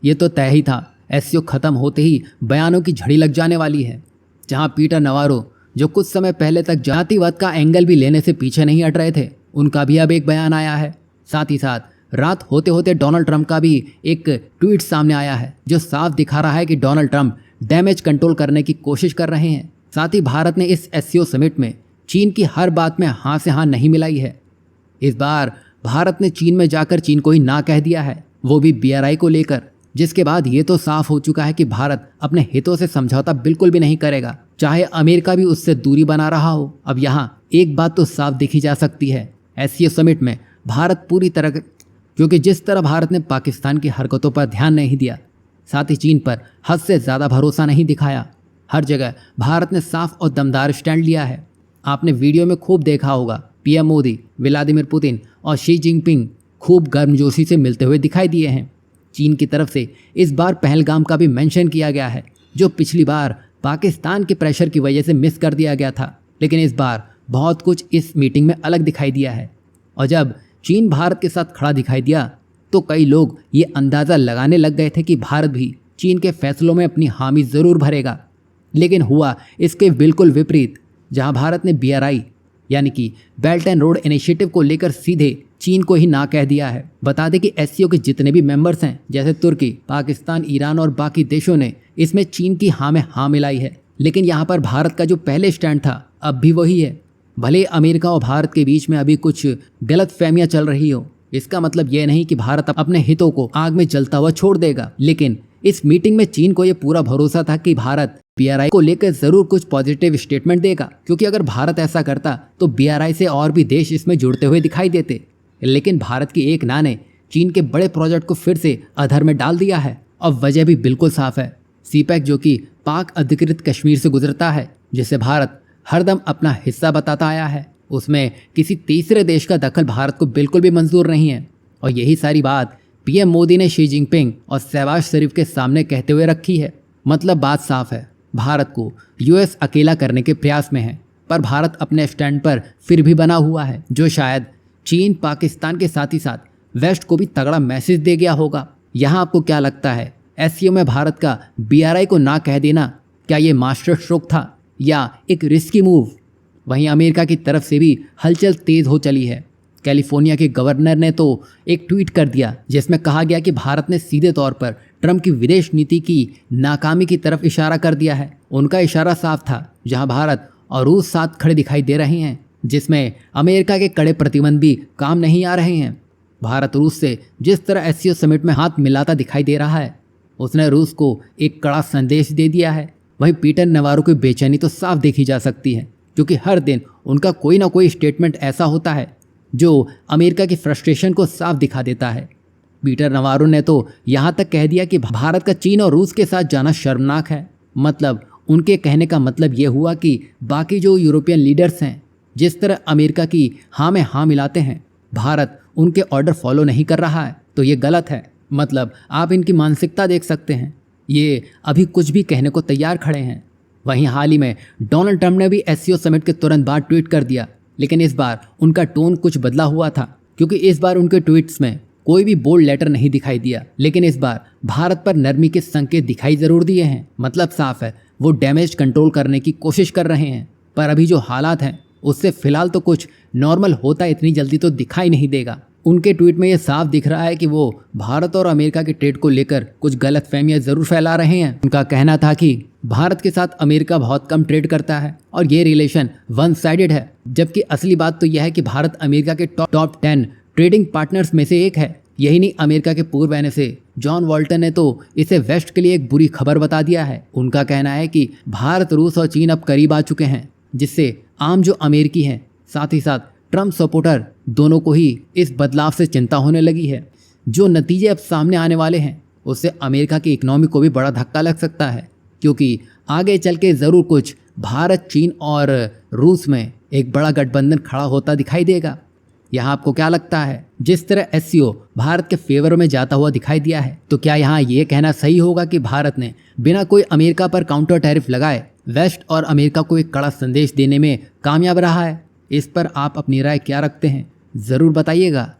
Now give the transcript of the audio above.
ये तो तय ही था, एससीओ खत्म होते ही बयानों की झड़ी लग जाने वाली है। जहां पीटर नवारो, जो कुछ समय पहले तक जातिवाद का एंगल भी लेने से पीछे नहीं हट रहे थे, उनका भी अब एक बयान आया है। साथ ही साथ रात होते होते डोनाल्ड ट्रंप का भी एक ट्वीट सामने आया है, जो साफ दिखा रहा है कि डोनाल्ड ट्रंप डैमेज कंट्रोल करने की कोशिश कर रहे हैं। साथ ही भारत ने इस एससीओ समिट में चीन की हर बात में हाँ से हाँ नहीं मिलाई है। इस बार भारत ने चीन में जाकर चीन को ही ना कह दिया है, वो भी बीआरआई को लेकर, जिसके बाद ये तो साफ हो चुका है कि भारत अपने हितों से समझौता बिल्कुल भी नहीं करेगा, चाहे अमेरिका भी उससे दूरी बना रहा हो। अब यहाँ एक बात तो साफ देखी जा सकती है, एससीओ समिट में भारत पूरी तरह, क्योंकि जिस तरह भारत ने पाकिस्तान की हरकतों पर ध्यान नहीं दिया, साथ ही चीन पर हद से ज़्यादा भरोसा नहीं दिखाया, हर जगह भारत ने साफ और दमदार स्टैंड लिया है। आपने वीडियो में खूब देखा होगा, पीएम मोदी, व्लादिमीर पुतिन और शी जिनपिंग खूब गर्मजोशी से मिलते हुए दिखाई दिए हैं। चीन की तरफ से इस बार पहलगाम का भी मेंशन किया गया है, जो पिछली बार पाकिस्तान के प्रेशर की वजह से मिस कर दिया गया था, लेकिन इस बार बहुत कुछ इस मीटिंग में अलग दिखाई दिया है। और जब चीन भारत के साथ खड़ा दिखाई दिया तो कई लोग ये अंदाज़ा लगाने लग गए थे कि भारत भी चीन के फैसलों में अपनी हामी ज़रूर भरेगा, लेकिन हुआ इसके बिल्कुल विपरीत। जहां भारत ने बीआरआई यानी कि बेल्ट एंड रोड इनिशिएटिव को लेकर सीधे चीन को ही ना कह दिया है। बता दें कि एससीओ के जितने भी मेंबर्स हैं, जैसे तुर्की, पाकिस्तान, ईरान और बाकी देशों ने इसमें चीन की हाँ में हाँ मिलाई है, लेकिन यहाँ पर भारत का जो पहले स्टैंड था अब भी वही है। भले अमेरिका और भारत के बीच में अभी कुछ गलत फहमियाँ चल रही हो, इसका मतलब यह नहीं कि भारत अपने हितों को आग में जलता हुआ छोड़ देगा। लेकिन इस मीटिंग में चीन को यह पूरा भरोसा था कि भारत बीआरआई को लेकर जरूर कुछ पॉजिटिव स्टेटमेंट देगा, क्योंकि अगर भारत ऐसा करता तो बीआरआई से और भी देश इसमें जुड़ते हुए दिखाई देते। लेकिन भारत की एक ना ने चीन के बड़े प्रोजेक्ट को फिर से अधर में डाल दिया है। अब वजह भी बिल्कुल साफ है, सीपैक जो कि पाक अधिकृत कश्मीर से गुजरता है, जिसे भारत हरदम अपना हिस्सा बताता आया है, उसमें किसी तीसरे देश का दखल भारत को बिल्कुल भी मंजूर नहीं है। और यही सारी बात पीएम मोदी ने शी जिनपिंग और शहबाज शरीफ के सामने कहते हुए रखी है। मतलब बात साफ है, भारत को यूएस अकेला करने के प्रयास में है, पर भारत अपने स्टैंड पर फिर भी बना हुआ है, जो शायद चीन, पाकिस्तान के साथ ही साथ वेस्ट को भी तगड़ा मैसेज दे गया होगा। यहाँ आपको क्या लगता है, एससीओ में भारत का बीआरआई को ना कह देना क्या ये मास्टर स्ट्रोक था या एक रिस्की मूव? वहीं अमेरिका की तरफ से भी हलचल तेज हो चली है। कैलिफोर्निया के गवर्नर ने तो एक ट्वीट कर दिया, जिसमें कहा गया कि भारत ने सीधे तौर पर ट्रंप की विदेश नीति की नाकामी की तरफ इशारा कर दिया है। उनका इशारा साफ था, जहां भारत और रूस साथ खड़े दिखाई दे रहे हैं, जिसमें अमेरिका के कड़े प्रतिबंध भी काम नहीं आ रहे हैं। भारत रूस से जिस तरह एससीओ समिट में हाथ मिलाता दिखाई दे रहा है, उसने रूस को एक कड़ा संदेश दे दिया है। वहीं पीटर नवारो की बेचैनी तो साफ देखी जा सकती है, क्योंकि हर दिन उनका कोई ना कोई स्टेटमेंट ऐसा होता है जो अमेरिका की फ्रस्ट्रेशन को साफ दिखा देता है। पीटर नवारो ने तो यहाँ तक कह दिया कि भारत का चीन और रूस के साथ जाना शर्मनाक है। मतलब उनके कहने का मतलब ये हुआ कि बाकी जो यूरोपियन लीडर्स हैं, जिस तरह अमेरिका की हाँ में हाँ मिलाते हैं, भारत उनके ऑर्डर फॉलो नहीं कर रहा है, तो ये गलत है। मतलब आप इनकी मानसिकता देख सकते हैं, ये अभी कुछ भी कहने को तैयार खड़े हैं। वहीं हाल ही में डोनाल्ड ट्रंप ने भी एससीओ समिट के तुरंत बाद ट्वीट कर दिया, लेकिन इस बार उनका टोन कुछ बदला हुआ था, क्योंकि इस बार उनके ट्वीट्स में कोई भी बोल्ड लेटर नहीं दिखाई दिया, लेकिन इस बार भारत पर नरमी के संकेत दिखाई जरूर दिए हैं। मतलब साफ है, वो डैमेज कंट्रोल करने की कोशिश कर रहे हैं, पर अभी जो हालात हैं उससे फिलहाल तो कुछ नॉर्मल होता इतनी जल्दी तो दिखाई नहीं देगा। उनके ट्वीट में ये साफ दिख रहा है कि वो भारत और अमेरिका के ट्रेड को लेकर कुछ गलतफहमियां जरूर फैला रहे हैं। उनका कहना था कि भारत के साथ अमेरिका बहुत कम ट्रेड करता है और ये रिलेशन वन साइडेड है, जबकि असली बात तो यह है कि भारत अमेरिका के टॉप 10 ट्रेडिंग पार्टनर्स में से एक है। यही नहीं, अमेरिका के पूर्व एनएसए जॉन वॉल्टन ने तो इसे वेस्ट के लिए एक बुरी खबर बता दिया है। उनका कहना है कि भारत, रूस और चीन अब करीब आ चुके हैं, जिससे आम जो अमेरिकी हैं, साथ ही साथ ट्रंप सपोर्टर, दोनों को ही इस बदलाव से चिंता होने लगी है। जो नतीजे अब सामने आने वाले हैं उससे अमेरिका की इकोनॉमी को भी बड़ा धक्का लग सकता है, क्योंकि आगे चल के ज़रूर कुछ भारत, चीन और रूस में एक बड़ा गठबंधन खड़ा होता दिखाई देगा। यहाँ आपको क्या लगता है, जिस तरह एससीओ भारत के फेवर में जाता हुआ दिखाई दिया है, तो क्या यहाँ ये कहना सही होगा कि भारत ने बिना कोई अमेरिका पर काउंटर टैरिफ लगाए वेस्ट और अमेरिका को एक कड़ा संदेश देने में कामयाब रहा है? इस पर आप अपनी राय क्या रखते हैं, ज़रूर बताइएगा।